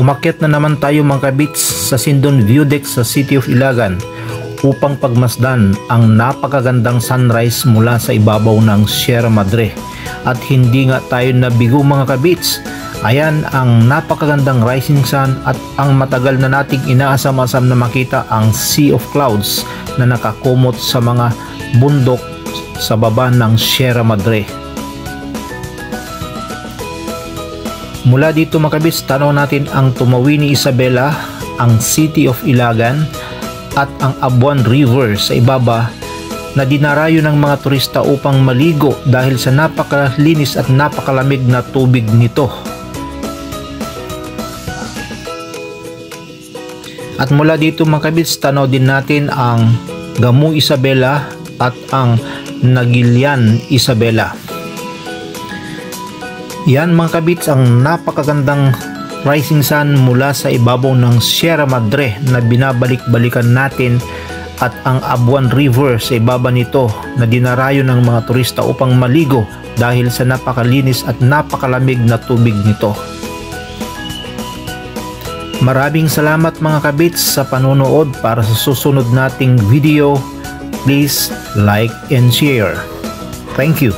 Umakyat na naman tayo mga kabits sa Sindon View Deck sa City of Ilagan upang pagmasdan ang napakagandang sunrise mula sa ibabaw ng Sierra Madre. At hindi nga tayo nabigo mga kabits. Ayan ang napakagandang rising sun at ang matagal na nating inaasam-asam na makita ang Sea of Clouds na nakakumot sa mga bundok sa baba ng Sierra Madre. Mula dito mga kabits, tanaw natin ang Tumawini Isabela, ang City of Ilagan at ang Abuan River sa ibaba na dinarayo ng mga turista upang maligo dahil sa napakalinis at napakalamig na tubig nito. At mula dito mga kabits, tanaw din natin ang Gamu Isabela at ang Nagilian Isabela. Yan mga kabits ang napakagandang rising sun mula sa ibabaw ng Sierra Madre na binabalik-balikan natin, at ang Abuan River sa ibaba nito na dinarayo ng mga turista upang maligo dahil sa napakalinis at napakalamig na tubig nito. Maraming salamat mga kabits sa panonood. Para sa susunod nating video, please like and share. Thank you.